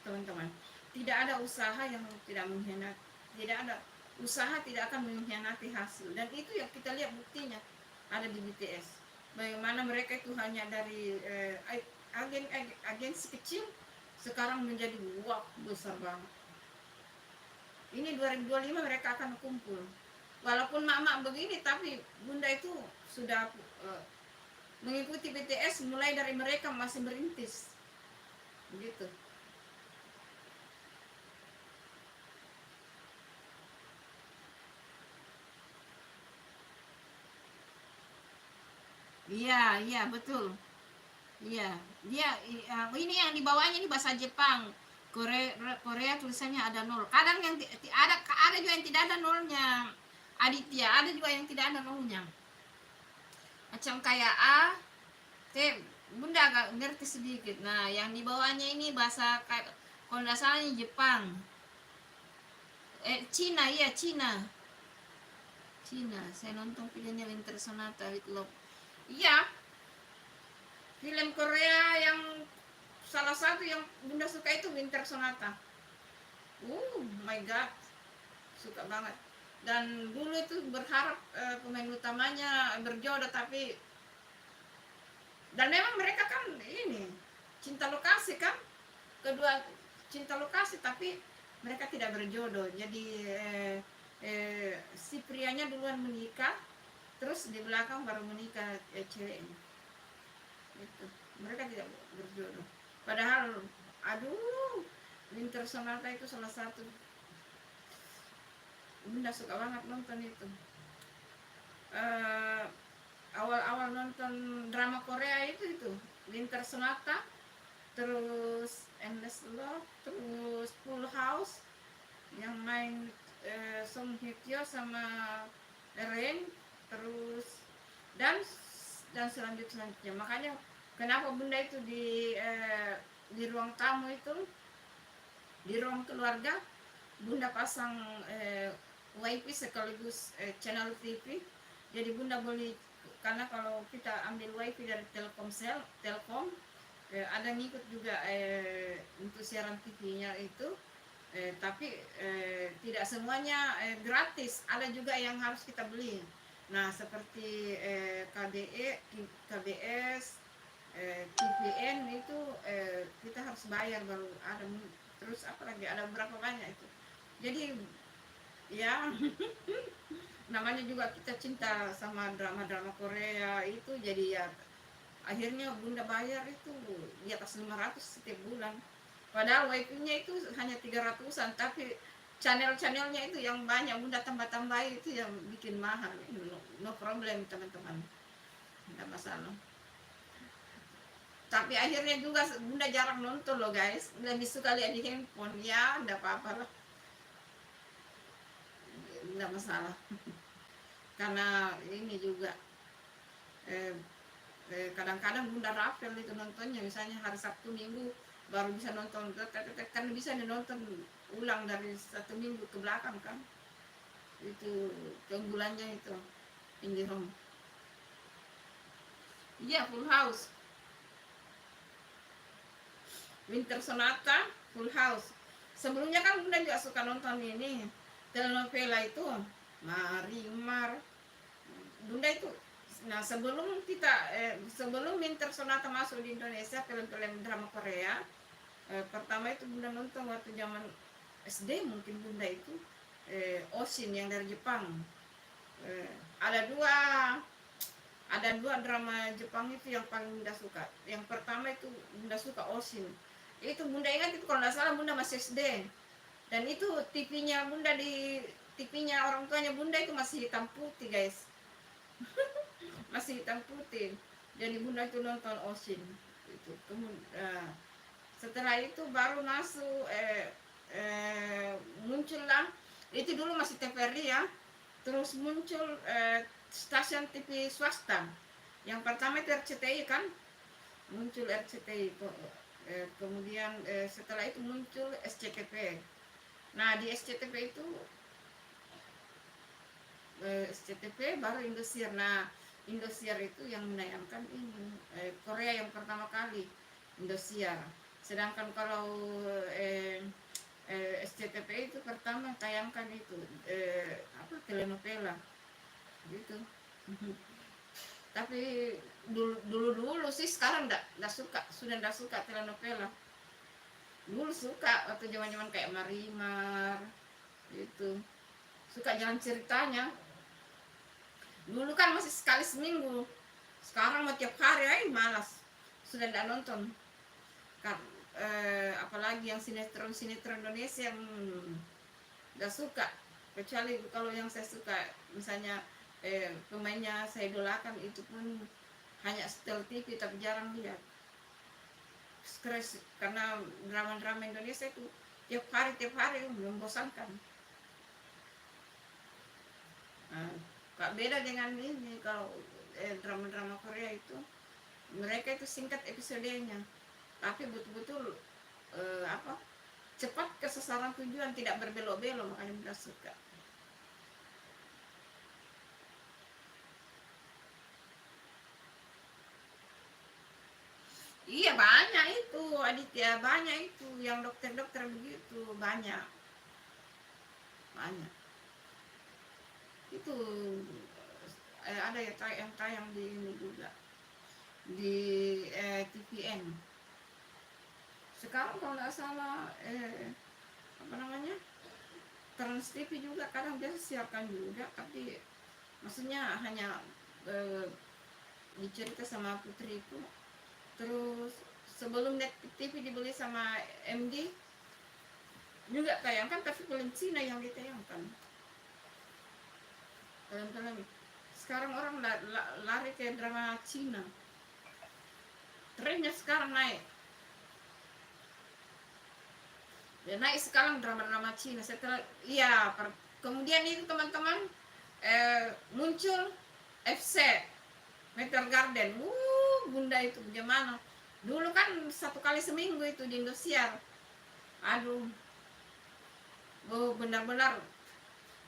teman-teman. Tidak ada usaha yang tidak mengkhianati, tidak ada usaha tidak akan mengkhianati hasil. Dan itu yang kita lihat buktinya ada di BTS. Bagaimana mereka itu hanya dari agensi kecil sekarang menjadi wah besar banget. Ini 2025 mereka akan kumpul. Walaupun mak-mak begini, tapi Bunda itu sudah mengikuti BTS mulai dari mereka masih merintis. Begitu. Iya, iya betul. Iya, dia ini yang dibawanya ini bahasa Jepang. Korea tulisannya ada nol. Kadang yang ada juga yang tidak ada nolnya. Aditya, ada juga yang tidak ada nolnya. Macam kayak A, T, Bunda agak ngerti sedikit. Nah, yang dibawanya ini bahasa kayak kalau nggak salah ini Jepang. Cina, iya Cina. Cina. Saya nonton filmnya Winter Sonata with Love. Iya, film Korea yang salah satu yang Bunda suka itu Winter Sonata. My god, suka banget. Dan dulu itu berharap pemain utamanya berjodoh, tapi dan memang mereka kan ini cinta lokasi kan, kedua cinta lokasi, tapi mereka tidak berjodoh. Jadi si prianya duluan menikah, terus di belakang baru menikah ceweknya. Itu mereka tidak berjodoh. Padahal aduh, Winter Sonata itu salah satu Bunda suka banget nonton itu. Awal-awal nonton drama Korea itu Winter Sonata, terus Endless Love, terus Full House yang main Song Hye Kyo sama Eren, terus dan selanjutnya. Makanya kenapa Bunda itu di ruang tamu itu, di ruang keluarga Bunda pasang wifi sekaligus channel TV. Jadi Bunda boleh, karena kalau kita ambil wifi dari Telkom ada ngikut juga untuk siaran TV-nya itu, tapi tidak semuanya gratis, ada juga yang harus kita beli. Nah seperti KBS, TVN itu kita harus bayar baru ada. Terus apa lagi, ada berapa banyak itu. Jadi ya namanya juga kita cinta sama drama-drama Korea itu, jadi ya akhirnya bunda bayar itu di atas 500 setiap bulan, padahal wifi-nya itu hanya 300-an, tapi channel-channelnya itu yang banyak bunda tambah-tambah, itu yang bikin mahal. No problem teman-teman, tidak masalah. Tapi akhirnya juga bunda jarang nonton loh guys, lebih suka lihat di handphone. Ya tidak apa-apa lah, tidak masalah. Karena ini juga kadang-kadang bunda rapel itu nontonnya, misalnya hari Sabtu Minggu baru bisa nonton, kan bisa nonton ulang dari 1 minggu ke belakang kan, itu keunggulannya itu IndiHome. Iya, Full House, Winter Sonata, Full House. Sebelumnya kan bunda juga suka nonton ini telenovela itu Marimar, bunda itu. Nah sebelum sebelum Winter Sonata masuk di Indonesia, film-film drama Korea, pertama itu bunda nonton waktu zaman SD mungkin bunda itu Oshin yang dari Jepang. Ada dua drama Jepang itu yang paling bunda suka. Yang pertama itu bunda suka Oshin. Itu bunda ingat itu kalau nggak salah bunda masih SD. Dan itu TV-nya bunda, di TV-nya orang tuanya bunda itu masih hitam putih guys. Masih hitam putih. Jadi bunda itu nonton Oshin itu. Setelah itu baru masuk muncullah, itu dulu masih TVRI ya, terus muncul stasiun TV swasta. Yang pertama itu RCTI kan, muncul RCTI, kemudian setelah itu muncul SCTV. Nah di SCTV itu SCTV baru Indosiar. Nah Indosiar itu yang menayangkan ini Korea yang pertama kali, Indosiar. Sedangkan kalau SCTV itu pertama tayangkan itu telenovela gitu. Tapi dulu sih, sekarang sudah enggak suka telenovela. Dulu suka waktu zaman-zaman kayak Marimar gitu, suka jalan ceritanya. Dulu kan masih sekali seminggu, sekarang mau tiap hari malas, sudah tidak nonton. Apalagi yang sinetron Indonesia yang tidak suka, kecuali kalau yang saya suka misalnya pemainnya saya idolakan, itu pun hanya setel TV tapi jarang lihat. Stres, karena drama-drama Indonesia itu tiap hari membosankan. Kak beda dengan ini, kalau drama-drama Korea itu mereka itu singkat episodenya, tapi betul-betul cepat ke sasaran tujuan, tidak berbelok-belok, makanya mudah suka. Iya banyak itu Aditya, banyak itu yang dokter-dokter begitu, banyak itu ada ya yang tayang di ini juga di TVN. Sekarang kalau nggak salah Trans TV juga kadang biasa siarkan juga, tapi maksudnya hanya dicerita sama putriku. Terus sebelum Net TV dibeli sama MD juga tayangkan, tapi film Cina yang ditayangkan. Film-film sekarang orang lari ke drama Cina, trennya sekarang naik. Ya, naik sekarang drama-drama Cina. Setelah kemudian itu teman-teman muncul FC Meteor Garden. Bunda itu bagaimana? Dulu kan 1 kali seminggu itu di Indosiar. Aduh, benar-benar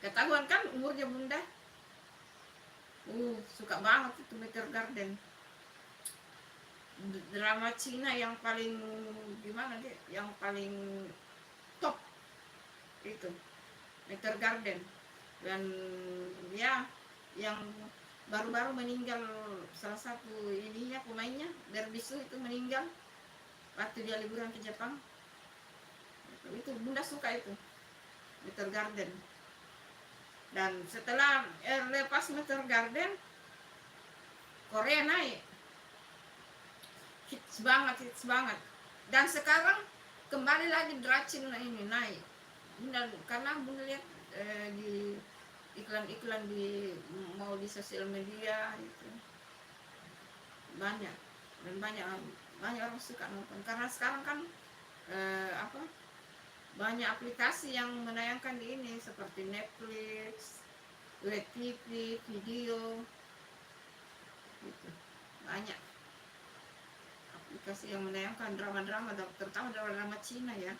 ketahuan kan umurnya bunda. Suka banget itu Meteor Garden. Drama Cina yang paling gimana dia? Yang paling top itu Meteor Garden. Dan ya yang baru-baru meninggal salah satu ininya, pemainnya Derbisu itu meninggal waktu dia liburan ke Jepang. Itu bunda suka itu Meteor Garden. Dan setelah lepas Meteor Garden, Korea naik, hits banget. Dan sekarang kembali lagi Dracin ini naik. Bunda, karena Bunda lihat di iklan-iklan di mau di sosial media itu banyak, dan banyak orang suka nonton karena sekarang kan apa, banyak aplikasi yang menayangkan di ini seperti Netflix, WeTV, video gitu. Banyak aplikasi yang menayangkan drama-drama, terutama drama Cina ya.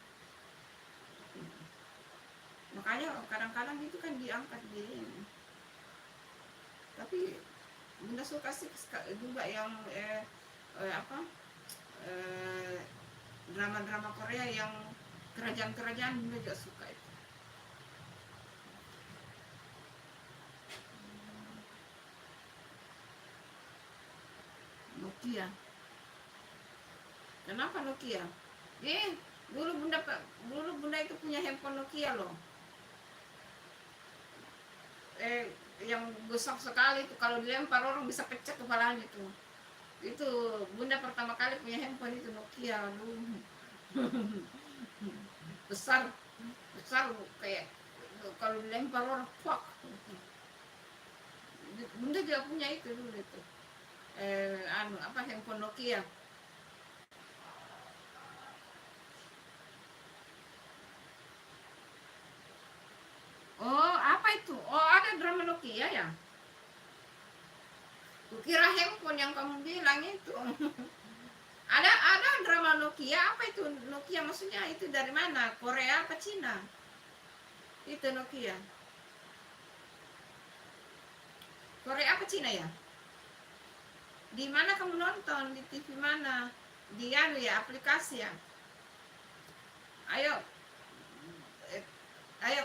Makanya kadang-kadang itu kan diangkat di ini. Tapi Bunda suka sih juga yang apa, drama-drama Korea yang kerajaan-kerajaan, Bunda juga suka itu. Nokia. Kenapa Nokia? Dulu Bunda itu punya handphone Nokia loh. Yang besar sekali itu, kalau dilempar orang bisa pecah kepalanya itu. Itu Bunda pertama kali punya handphone itu Nokia. besar kayak kalau dilempar orang fuck. Bunda juga punya itu dulu itu. Handphone Nokia. Oh, apa itu? Oh, ada drama Nokia ya? Kukira handphone yang kamu bilang itu. ada drama Nokia, apa itu Nokia maksudnya? Itu dari mana? Korea apa Cina? Itu Nokia. Korea apa Cina ya? Di mana kamu nonton? Di TV mana? Di anu ya, aplikasi ya? Ayo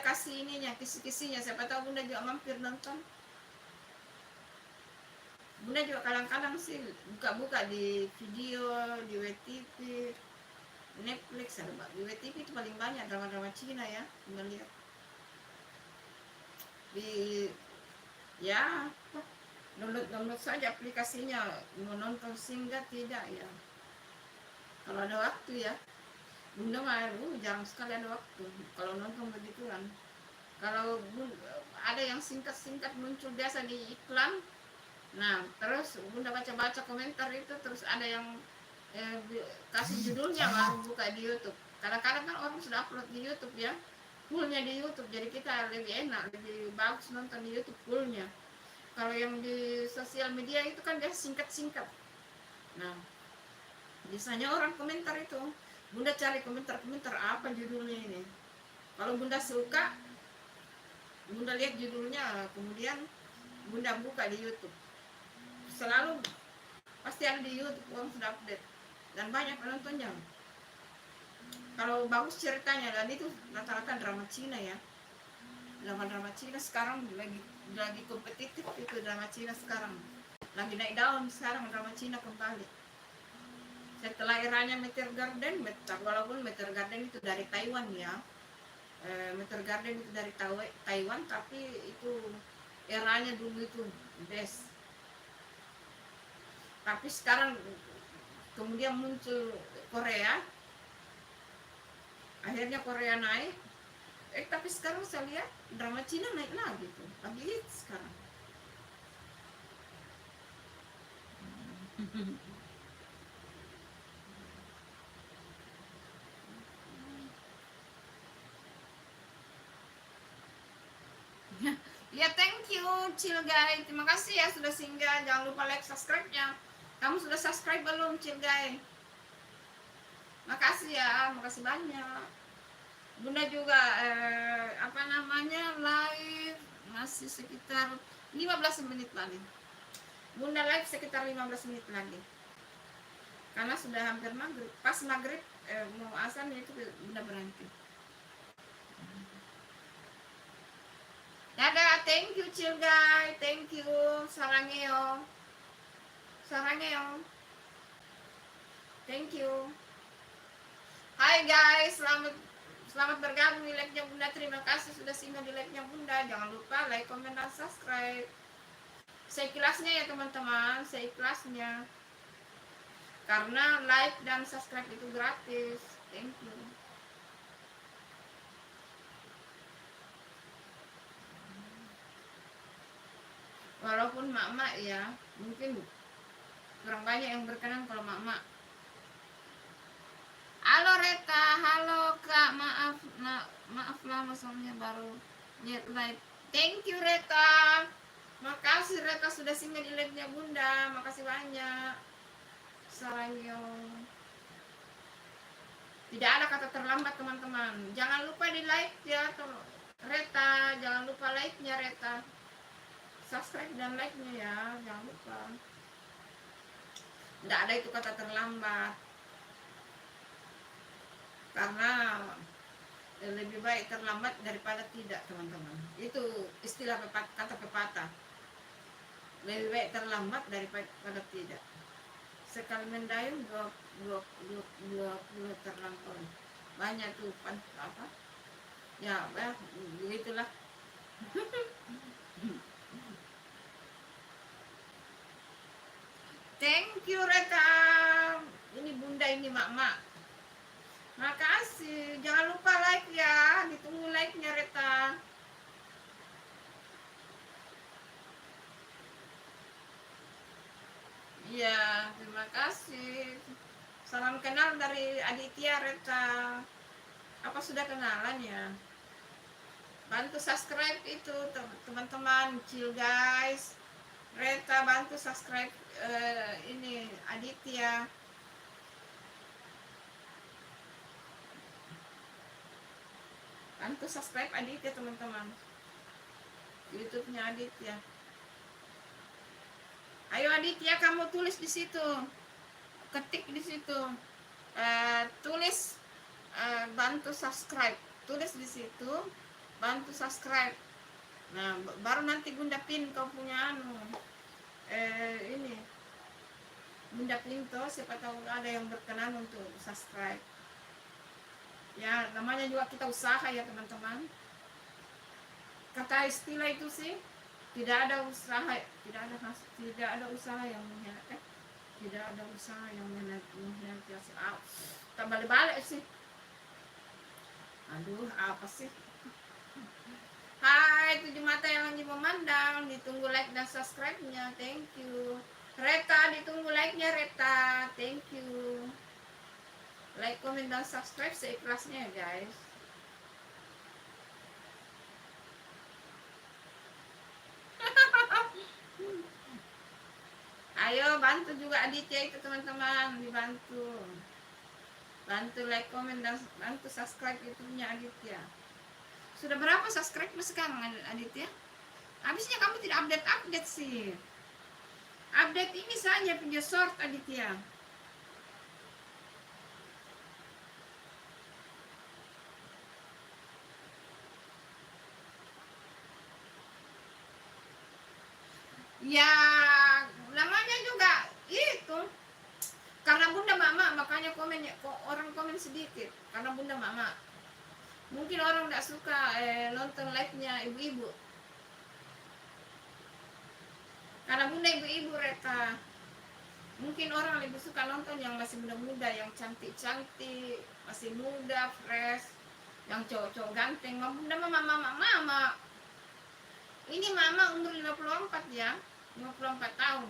kasih ininya, kisi-kisinya, siapa tahu Bunda juga mampir nonton. Bunda juga kadang-kadang sih buka-buka di video, di WeTV, Netflix, ada di WeTV itu paling banyak drama-drama Cina ya, Bunda lihat. Di ya download saja aplikasinya, mau nonton singgah tidak ya. Kalau ada waktu ya. Bunda mah jarang sekali ada waktu kalau nonton begituan. Kalau ada yang singkat-singkat muncul biasa di iklan. Nah, terus Bunda baca-baca komentar itu, terus ada yang kasih judulnya baru buka di YouTube. Kadang-kadang kan orang sudah upload di YouTube ya, fullnya di YouTube, jadi kita lebih enak, lebih bagus nonton di YouTube fullnya. Kalau yang di sosial media itu kan dia singkat-singkat. Nah, biasanya orang komentar itu, Bunda cari komentar-komentar apa judulnya ini. Kalau Bunda suka, Bunda lihat judulnya, kemudian Bunda buka di YouTube. Selalu pasti ada di YouTube, orang sudah update dan banyak penontonnya. Kalau bagus ceritanya, dan itu rata-rata drama Cina ya. Drama Cina sekarang lagi kompetitif itu, drama Cina sekarang lagi naik daun sekarang, drama Cina kembali. Setelah eranya Meteor Garden, walaupun Meteor Garden itu dari Taiwan ya, Meteor Garden itu dari Taiwan, tapi itu eranya dulu itu best. Tapi sekarang kemudian muncul Korea, akhirnya Korea naik. Tapi sekarang saya lihat drama Cina naik lagi tuh, lagi hits sekarang. Ya, thank you Cilgai, terima kasih ya sudah singgah. Jangan lupa like, subscribe-nya. Kamu sudah subscribe belum Cilgai? Makasih ya, makasih banyak. Bunda juga live masih sekitar 15 menit lagi. Bunda live sekitar 15 menit lagi. Karena sudah hampir maghrib. Pas maghrib mau azan itu Bunda berhenti. Dadah, thank you Cilgai, thank you, sarangeo, thank you. Hai guys, Selamat bergabung di live-nya Bunda. Terima kasih sudah singgah di live-nya Bunda. Jangan lupa like, komen, dan subscribe. Seikhlasnya ya teman-teman, seikhlasnya. Karena like dan subscribe itu gratis. Thank you. Walaupun mak-mak ya, mungkin kurang banyak yang berkenan kalau mak-mak. Halo Reta, halo Kak, maaf lah maksudnya baru lihat live. Thank you Reta. Makasih Reta sudah singgah di live-nya Bunda. Makasih banyak. Sarangyo. Tidak ada kata terlambat teman-teman. Jangan lupa di like ya Reta, jangan lupa like-nya Reta. Subscribe dan like-nya ya, jangan lupa. Tidak ada itu kata terlambat. Karena lebih baik terlambat daripada tidak teman-teman. Itu istilah kata pepatah. Lebih baik terlambat daripada tidak. Sekali mendayung dua terlampau. Banyak tuh apa? Ya, begitulah. Thank you Reta. Ini Bunda, ini mak-mak. Makasih. Jangan lupa like ya. Ditunggu like-nya Reta. Iya, terima kasih. Salam kenal dari Aditya Reta. Apa sudah kenalan ya? Bantu subscribe itu teman-teman, chill guys. Reta bantu subscribe ini Aditya. Bantu subscribe Aditya teman-teman. YouTube-nya Aditya. Ayo Aditya, kamu tulis di situ. Ketik di situ. Tulis bantu subscribe. Tulis di situ bantu subscribe. Nah, baru nanti Bunda pin kau punya ini Bunda pin tuh, siapa tahu ada yang berkenan untuk subscribe ya. Namanya juga kita usaha ya teman-teman. Kata istilah itu sih, tidak ada usaha yang mengkhianati, tidak ada usaha yang mengkhianati hasil. Tak balik-balik sih. Aduh, apa sih? Hai 7 mata yang lagi memandang, ditunggu like dan subscribe-nya. Thank you Reta, ditunggu like-nya Reta. Thank you. Like, komen, dan subscribe seikhlasnya ya guys. Ayo bantu juga Aditya itu teman-teman, dibantu. Bantu like, komen, dan bantu subscribe itunya Aditya. Sudah berapa subscribe sekarang Aditya? Habisnya kamu tidak update sih. Update ini saja punya short Aditya. Ya namanya juga itu. Karena Bunda mama makanya komennya orang komen sedikit. Karena Bunda mama. Mungkin orang tidak suka nonton live-nya ibu-ibu. Karena Bunda ibu-ibu Reta. Mungkin orang lebih suka nonton yang masih muda-muda, yang cantik-cantik, masih muda, fresh, yang cowok-cowok ganteng. Bunda mama. Ini mama umur 54 ya, 54 tahun.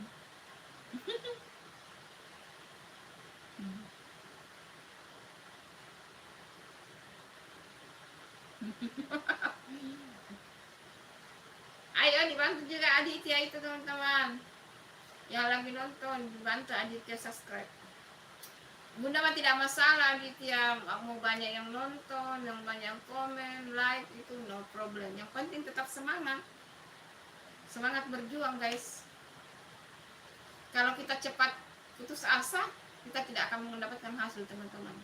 Ayo dibantu juga Aditya itu teman-teman. Yang lagi nonton, dibantu Aditya subscribe. Bunda mah tidak masalah Aditya, mau banyak yang nonton, yang banyak yang komen, like, itu no problem. Yang penting tetap semangat. Semangat berjuang guys. Kalau kita cepat putus asa, kita tidak akan mendapatkan hasil teman-teman.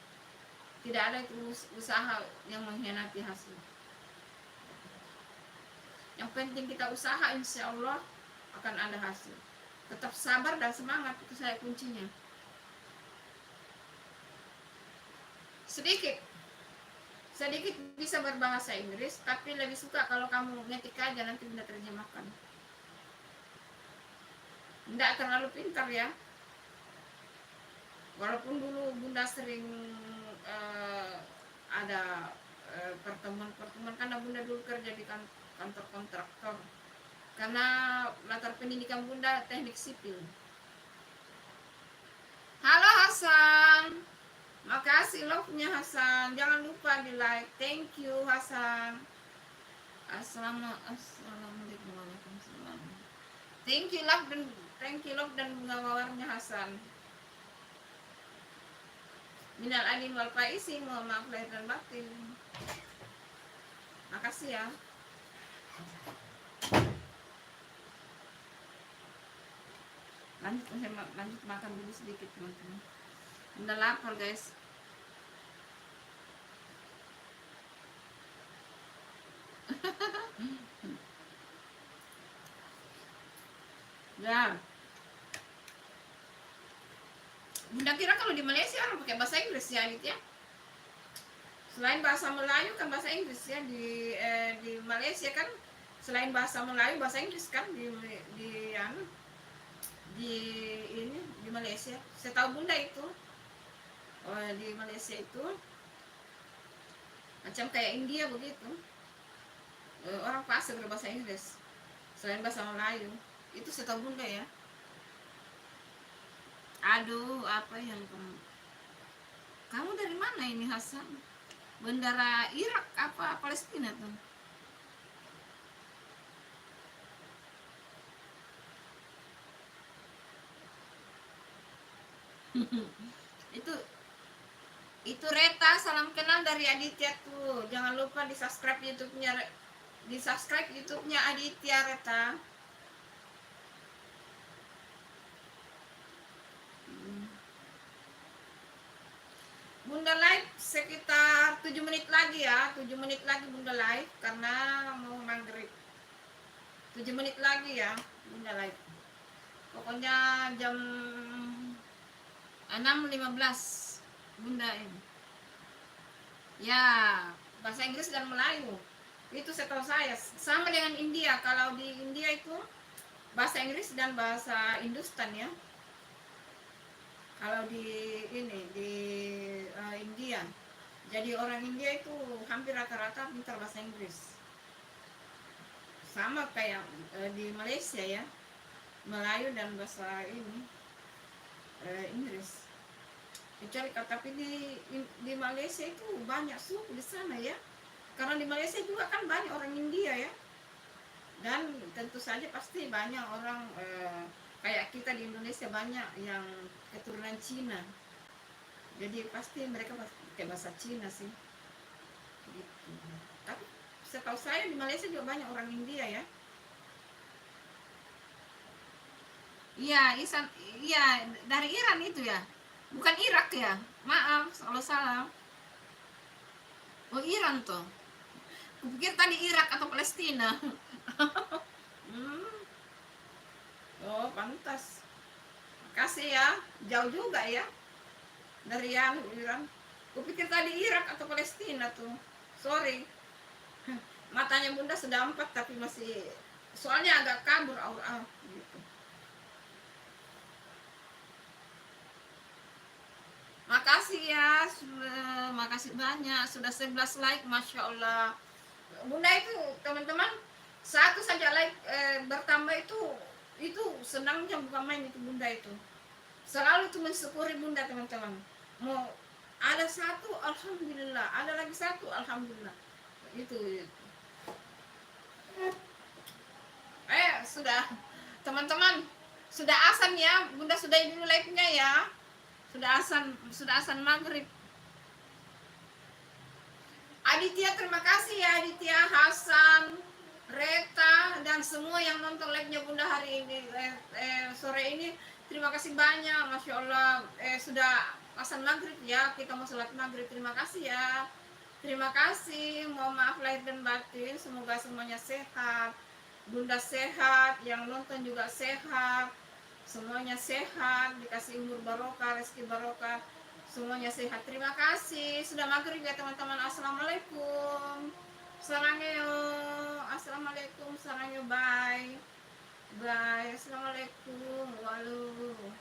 Tidak ada itu usaha yang mengkhianati hasil. Yang penting kita usaha, insya Allah akan ada hasil. Tetap sabar dan semangat, itu saya kuncinya. Sedikit sedikit bisa berbahasa Inggris, tapi lebih suka kalau kamu ngetik aja nanti Bunda terjemahkan. Tidak terlalu pintar ya. Walaupun dulu Bunda sering ada pertemuan-pertemuan, karena Bunda dulu kerja di kantor kontraktor. Karena latar pendidikan Bunda teknik sipil. Halo Hasan, makasih love-nya Hasan. Jangan lupa di like. Thank you Hasan. Assalamualaikum warahmatullahi wabarakatuh. Thank you love dan bunga mawarnya Hasan. Minal aidin wal faizin, mohon maaf lahir dan batin. Makasih ya. Lanjut makan dulu sedikit teman-teman. Udah lapar guys. Ya. Bunda kira kalau di Malaysia orang pakai bahasa Inggris ya, Adit ya. Selain bahasa Melayu kan bahasa Inggris ya, di Malaysia kan selain bahasa Melayu bahasa Inggris kan di ini di Malaysia. Saya tahu Bunda itu di Malaysia itu macam kayak India begitu, orang pasti berbahasa Inggris selain bahasa Melayu. Itu saya tahu Bunda ya. Aduh, apa yang kamu dari mana ini Hasan? Bendera Irak apa Palestina tuh? itu Reta, salam kenal dari Aditya tuh. Jangan lupa di subscribe YouTube-nya Aditya Reta. Bunda live sekitar 7 menit lagi ya, 7 menit lagi Bunda live karena mau maghrib. 7 menit lagi ya Bunda live. Pokoknya jam 6.15 Bunda ini. Ya, bahasa Inggris dan Melayu. Itu setahu saya sama dengan India. Kalau di India itu bahasa Inggris dan bahasa Hindustan ya. Kalau di India, jadi orang India itu hampir rata-rata pintar bahasa Inggris. Sama kayak di Malaysia ya, Melayu dan bahasa Inggris. Kecuali tapi di Malaysia itu banyak suku di sana ya. Karena di Malaysia juga kan banyak orang India ya. Dan tentu saja pasti banyak orang kayak kita di Indonesia banyak yang keturunan Cina. Jadi pasti mereka pakai bahasa Cina sih. Gitu. Tapi setahu saya di Malaysia juga banyak orang India ya. Iya, iya dari Iran itu ya. Bukan Irak ya. Maaf kalau salah. Oh, Iran tuh. Kupikir tadi Irak atau Palestina. Oh, pantas. Makasih ya. Jauh juga ya. Dari Iran. Kupikir tadi Irak atau Palestina tuh. Sorry. Matanya Bunda sudah 4 tapi masih soalnya agak kabur aura gitu. Makasih ya, makasih banyak sudah 11 like, Masya Allah. Bunda itu teman-teman satu saja like bertambah itu senangnya bukan main itu Bunda itu. Selalu itu mensyukuri Bunda teman-teman. Mau ada satu alhamdulillah, ada lagi satu alhamdulillah. Itu. Sudah teman-teman, sudah azan ya. Bunda sudahi dulu live-nya ya. Sudah azan maghrib. Aditya, terima kasih ya Aditya, Hasan, Reta, dan semua yang nonton live-nya Bunda hari ini sore ini. Terima kasih banyak, Masya Allah. Sudah azan maghrib ya, kita mau sholat maghrib. Terima kasih ya. Terima kasih. Mohon maaf lahir dan batin. Semoga semuanya sehat. Bunda sehat, yang nonton juga sehat. Semuanya sehat, dikasih umur barokah, rezeki barokah. Semuanya sehat. Terima kasih. Sudah maghrib ya teman-teman. Assalamualaikum. Sarangyo. Assalamualaikum. Sarangyo. Bye. Bye. Assalamualaikum. Walu.